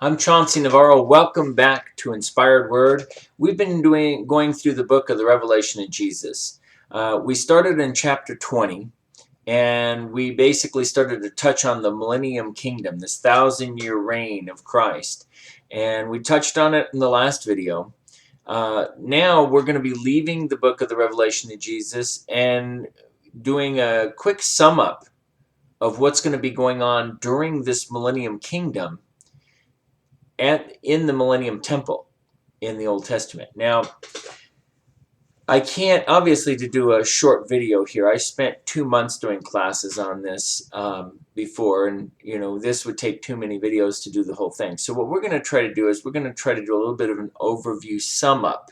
I'm Chauncey Navarro. Welcome back to Inspired Word. We've been going through the book of the Revelation of Jesus. We started in chapter 20, and we basically started to touch on the Millennium Kingdom, this 1,000-year reign of Christ. And we touched on it in the last video. Now we're going to be leaving the book of the Revelation of Jesus and doing a quick sum up of what's going to be going on during this Millennium Kingdom in the Millennium Temple in the Old Testament. Now, I can't, obviously, to do a short video here. I spent 2 months doing classes on this before, and this would take too many videos to do the whole thing. So what we're going to try to do is we're going to try to do a little bit of an overview sum up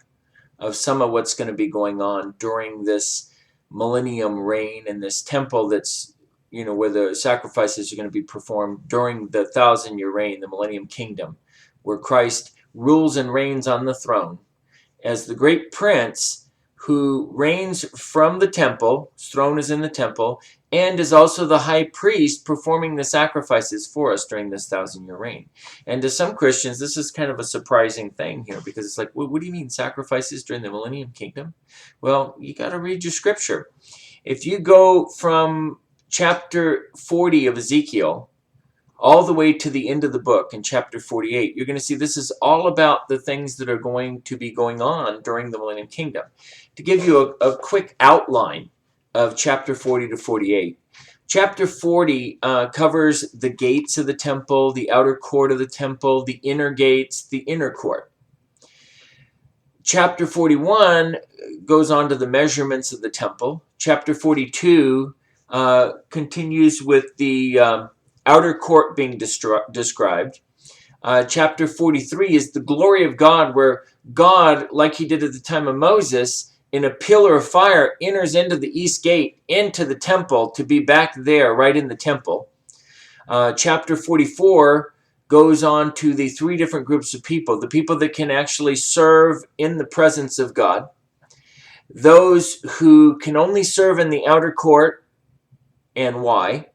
of some of what's going to be going on during this millennium reign in this temple that's where the sacrifices are going to be performed during the 1,000-year reign, the Millennium Kingdom, where Christ rules and reigns on the throne as the great prince who reigns from the temple. His throne is in the temple, and is also the high priest performing the sacrifices for us during this 1,000-year reign. And to some Christians, this is kind of a surprising thing here, because it's like, well, what do you mean sacrifices during the Millennium Kingdom? Well, you got to read your scripture. If you go from chapter 40 of Ezekiel all the way to the end of the book in chapter 48, you're going to see this is all about the things that are going to be going on during the Millennium Kingdom. To give you a quick outline of chapter 40 to 48, chapter 40 covers the gates of the temple, the outer court of the temple, the inner gates, the inner court. Chapter 41 goes on to the measurements of the temple. Chapter 42 continues with the outer court being described. Chapter 43 is the glory of God, where God, like he did at the time of Moses, in a pillar of fire enters into the east gate, into the temple, to be back there, right in the temple. Chapter 44 goes on to the three different groups of people: the people that can actually serve in the presence of God, those who can only serve in the outer court, and why,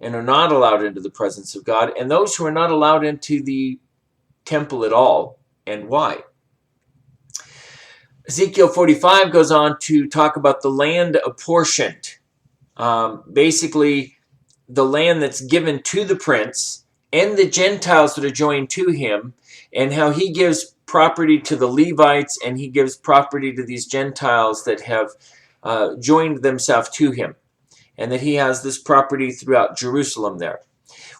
and are not allowed into the presence of God, and those who are not allowed into the temple at all, and why. Ezekiel 45 goes on to talk about the land apportioned. Basically, the land that's given to the prince and the Gentiles that are joined to him, and how he gives property to the Levites, and he gives property to these Gentiles that have joined themselves to him, and that he has this property throughout Jerusalem there.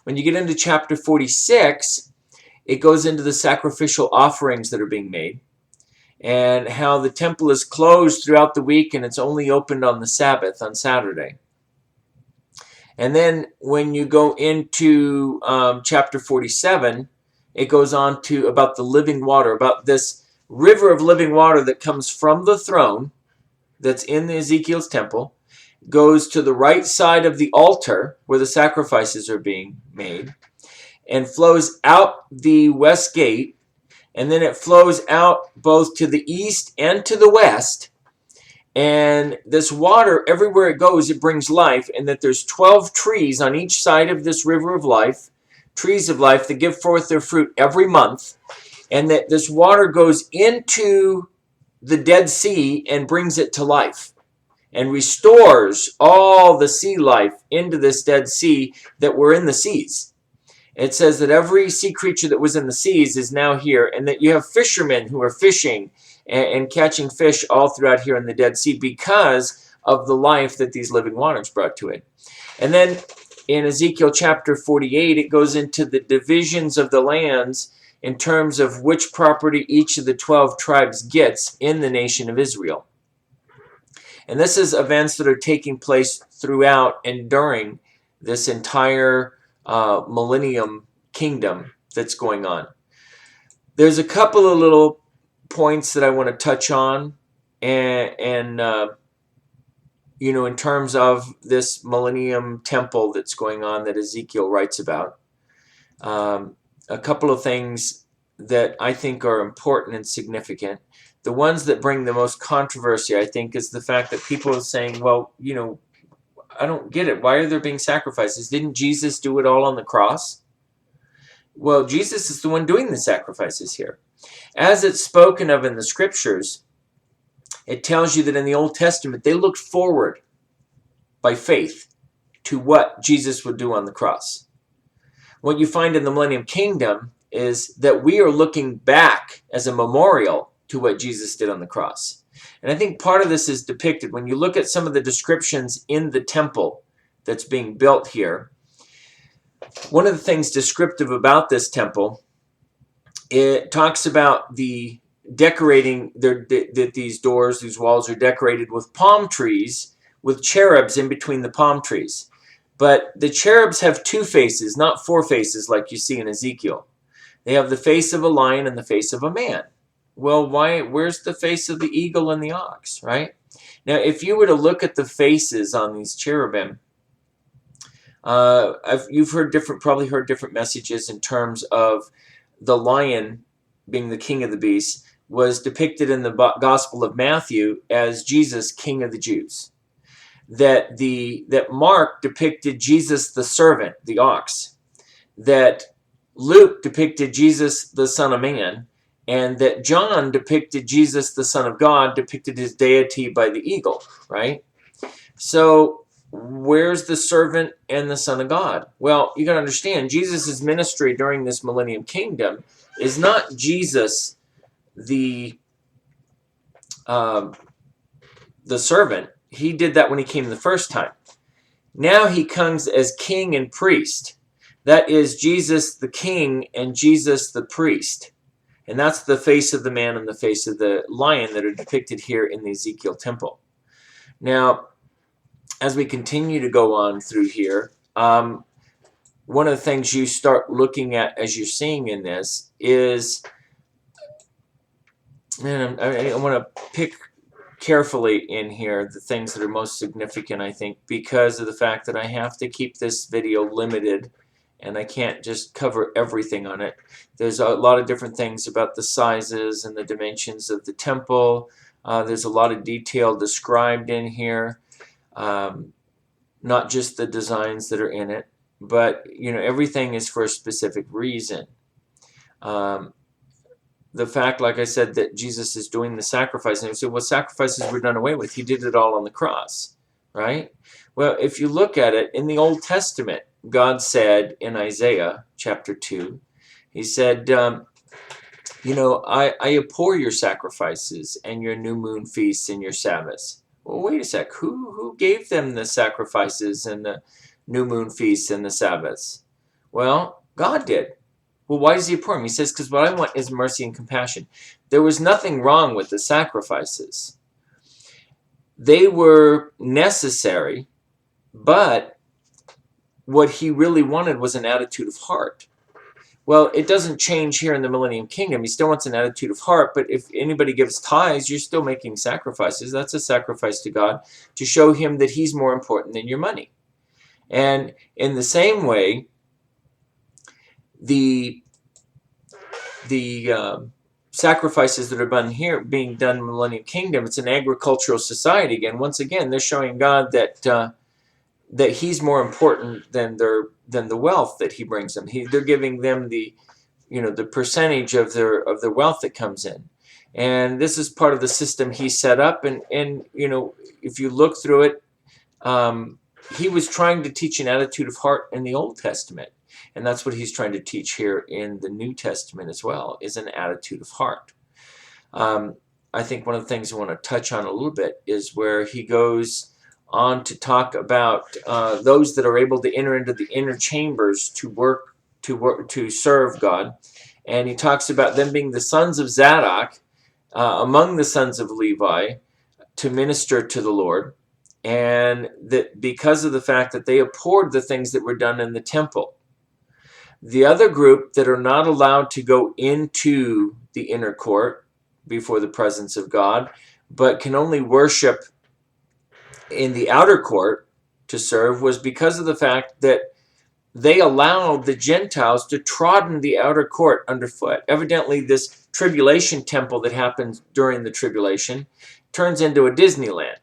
When you get into chapter 46, it goes into the sacrificial offerings that are being made, and how the temple is closed throughout the week and it's only opened on the Sabbath, on Saturday. And then when you go into chapter 47, it goes on to about the living water, about this river of living water that comes from the throne that's in the Ezekiel's temple, goes to the right side of the altar where the sacrifices are being made, and flows out the west gate, and then it flows out both to the east and to the west. And this water, everywhere it goes, it brings life, and that there's 12 trees on each side of this river of life, trees of life that give forth their fruit every month, and that this water goes into the Dead Sea and brings it to life, and restores all the sea life into this Dead Sea that were in the seas. It says that every sea creature that was in the seas is now here, and that you have fishermen who are fishing and catching fish all throughout here in the Dead Sea because of the life that these living waters brought to it. And then in Ezekiel chapter 48, it goes into the divisions of the lands in terms of which property each of the 12 tribes gets in the nation of Israel. And this is events that are taking place throughout and during this entire Millennium Kingdom that's going on. There's a couple of little points that I want to touch on, and in terms of this Millennium Temple that's going on that Ezekiel writes about. A couple of things that I think are important and significant. The ones that bring the most controversy, I think, is the fact that people are saying, well, I don't get it. Why are there being sacrifices? Didn't Jesus do it all on the cross? Well, Jesus is the one doing the sacrifices here. As it's spoken of in the scriptures, it tells you that in the Old Testament, they looked forward by faith to what Jesus would do on the cross. What you find in the Millennium Kingdom is that we are looking back as a memorial to what Jesus did on the cross. And I think part of this is depicted when you look at some of the descriptions in the temple that's being built here. One of the things descriptive about this temple, it talks about the decorating, that these doors, these walls are decorated with palm trees, with cherubs in between the palm trees. But the cherubs have two faces, not four faces like you see in Ezekiel. They have the face of a lion and the face of a man. Well, where's the face of the eagle and the ox, right? Now, if you were to look at the faces on these cherubim, you've probably heard different messages in terms of the lion being the king of the beasts was depicted in the Gospel of Matthew as Jesus, King of the Jews. That Mark depicted Jesus the servant, the ox. That Luke depicted Jesus the Son of Man, and that John depicted Jesus the Son of God, depicted his deity by the eagle, right? So where's the servant and the Son of God? Well, you got to understand, Jesus' ministry during this Millennium Kingdom is not Jesus the servant. He did that when he came the first time. Now he comes as king and priest. That is Jesus the king and Jesus the priest. And that's the face of the man and the face of the lion that are depicted here in the Ezekiel temple. Now, as we continue to go on through here, one of the things you start looking at as you're seeing in this is, and I want to pick carefully in here the things that are most significant, I think, because of the fact that I have to keep this video limited and I can't just cover everything on it. There's a lot of different things about the sizes and the dimensions of the temple. There's a lot of detail described in here, not just the designs that are in it, but everything is for a specific reason. The fact, like I said, that Jesus is doing the sacrifice, and you say, well, sacrifices were done away with. He did it all on the cross, right? Well, if you look at it, in the Old Testament, God said in Isaiah chapter 2, he said, I abhor your sacrifices and your new moon feasts and your Sabbaths. Well, wait a sec. Who gave them the sacrifices and the new moon feasts and the Sabbaths? Well, God did. Well, why does he abhor them? He says, because what I want is mercy and compassion. There was nothing wrong with the sacrifices. They were necessary, but what he really wanted was an attitude of heart. Well, it doesn't change here in the Millennium Kingdom. He still wants an attitude of heart, but if anybody gives tithes, you're still making sacrifices. That's a sacrifice to God to show him that he's more important than your money. And in the same way, the sacrifices that are being done in the Millennium Kingdom, it's an agricultural society again. Once again, they're showing God that he's more important than the wealth that he brings them. They're giving them the percentage of their wealth that comes in, and this is part of the system he set up. And if you look through it, he was trying to teach an attitude of heart in the Old Testament, and that's what he's trying to teach here in the New Testament as well, is an attitude of heart. I think one of the things I want to touch on a little bit is where he goes on to talk about those that are able to enter into the inner chambers to serve God, and he talks about them being the sons of Zadok among the sons of Levi to minister to the Lord, and that because of the fact that they abhorred the things that were done in the temple. The other group that are not allowed to go into the inner court before the presence of God, but can only worship in the outer court to serve, was because of the fact that they allowed the Gentiles to trodden the outer court underfoot. Evidently, this tribulation temple that happens during the tribulation turns into a Disneyland.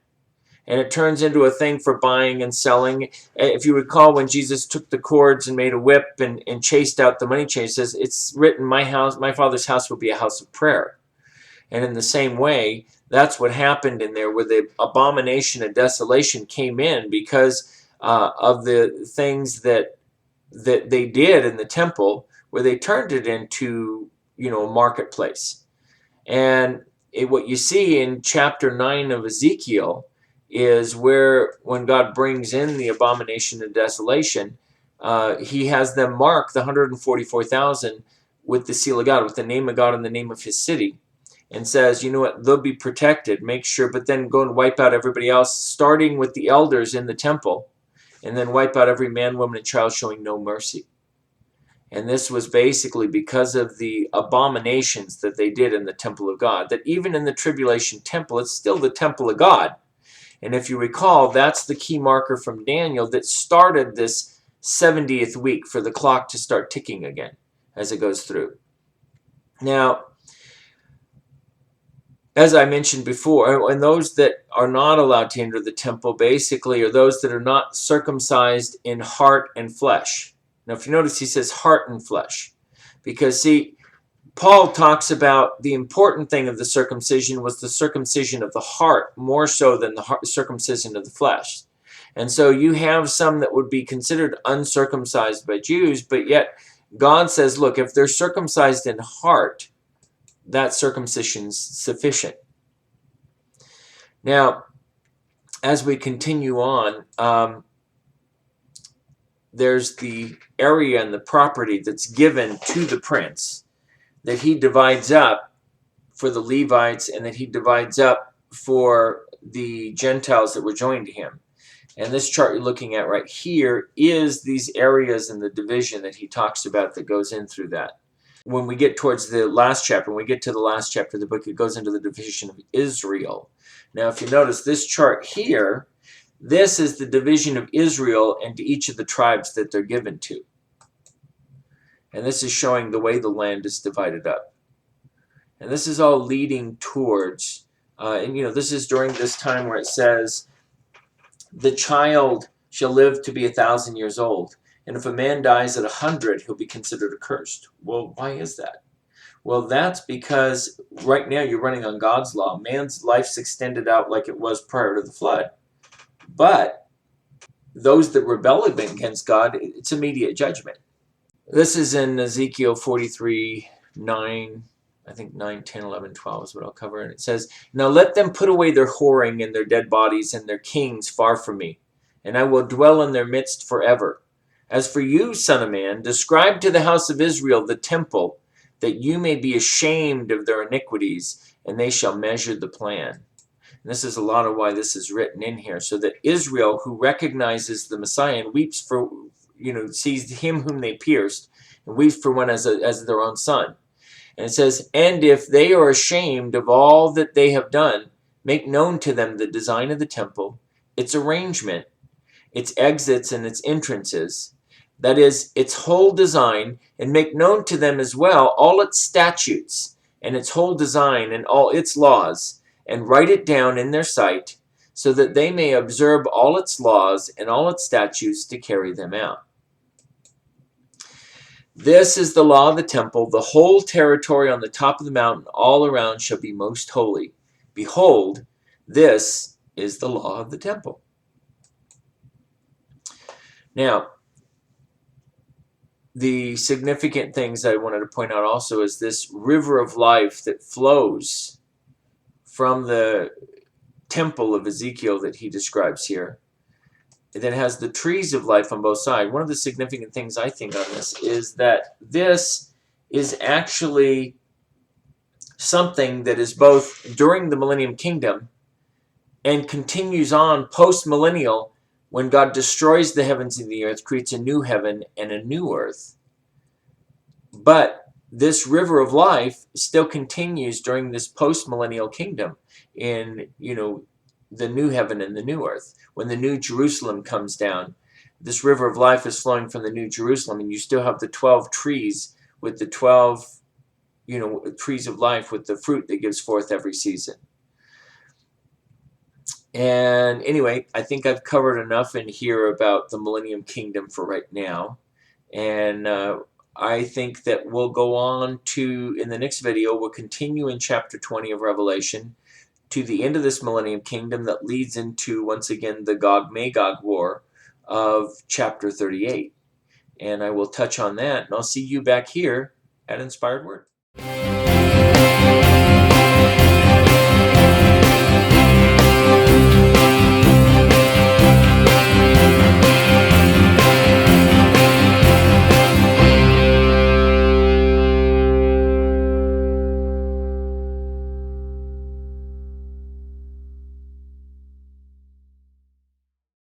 and it turns into a thing for buying and selling. If you recall, when Jesus took the cords and made a whip and chased out the money changer, it says, it's written, my Father's house will be a house of prayer. And in the same way, that's what happened in there, where the abomination of desolation came in because of the things that they did in the temple, where they turned it into, a marketplace. And what you see in chapter 9 of Ezekiel is where, when God brings in the abomination of desolation, he has them mark the 144,000 with the seal of God, with the name of God and the name of his city, and says, you know what, they'll be protected, make sure, but then go and wipe out everybody else, starting with the elders in the temple, and then wipe out every man, woman, and child, showing no mercy. And this was basically because of the abominations that they did in the temple of God, that even in the tribulation temple, it's still the temple of God. And if you recall, that's the key marker from Daniel that started this 70th week for the clock to start ticking again as it goes through. Now, as I mentioned before, and those that are not allowed to enter the temple basically are those that are not circumcised in heart and flesh. Now, if you notice, he says heart and flesh. Because, see, Paul talks about the important thing of the circumcision was the circumcision of the heart, more so than the circumcision of the flesh. And so you have some that would be considered uncircumcised by Jews, but yet God says, look, if they're circumcised in heart, that circumcision's sufficient. Now, as we continue on, there's the area and the property that's given to the prince that he divides up for the Levites, and that he divides up for the Gentiles that were joined to him. And this chart you're looking at right here is these areas in the division that he talks about that goes in through that. When we get towards the last chapter, when we get to the last chapter of the book, it goes into the division of Israel. Now, if you notice this chart here, this is the division of Israel into each of the tribes that they're given to. And this is showing the way the land is divided up. And this is all leading towards, this is during this time where it says, the child shall live to be 1,000 years old. And if a man dies at 100, he'll be considered accursed. Well, why is that? Well, that's because right now you're running on God's law. Man's life's extended out like it was prior to the flood. But those that rebel against God, it's immediate judgment. This is in Ezekiel 43, 9, I think 9, 10, 11, 12 is what I'll cover. And it says, now let them put away their whoring and their dead bodies and their kings far from me, and I will dwell in their midst forever. As for you, son of man, describe to the house of Israel the temple, that you may be ashamed of their iniquities, and they shall measure the plan. And this is a lot of why this is written in here, so that Israel, who recognizes the Messiah and weeps for, sees him whom they pierced, and weeps for one as their own son. And it says, and if they are ashamed of all that they have done, make known to them the design of the temple, its arrangement, its exits and its entrances, that is, its whole design, and make known to them as well all its statutes, and its whole design and all its laws, and write it down in their sight, so that they may observe all its laws and all its statutes to carry them out. This is the law of the temple. The whole territory on the top of the mountain all around shall be most holy. Behold, this is the law of the temple. Now, the significant things I wanted to point out also is this river of life that flows from the temple of Ezekiel that he describes here. That has the trees of life on both sides. One of the significant things I think on this is that this is actually something that is both during the Millennium Kingdom and continues on post-millennial, when God destroys the heavens and the earth, creates a new heaven and a new earth. But this river of life still continues during this post-millennial kingdom in, the new heaven and the new earth. When the new Jerusalem comes down, this river of life is flowing from the new Jerusalem, and you still have the 12 trees with the 12, trees of life with the fruit that gives forth every season. And anyway, I think I've covered enough in here about the Millennium Kingdom for right now. And I think that we'll go on to, in the next video, we'll continue in chapter 20 of Revelation to the end of this Millennium Kingdom that leads into, once again, the Gog-Magog war of chapter 38. And I will touch on that, and I'll see you back here at Inspired Word.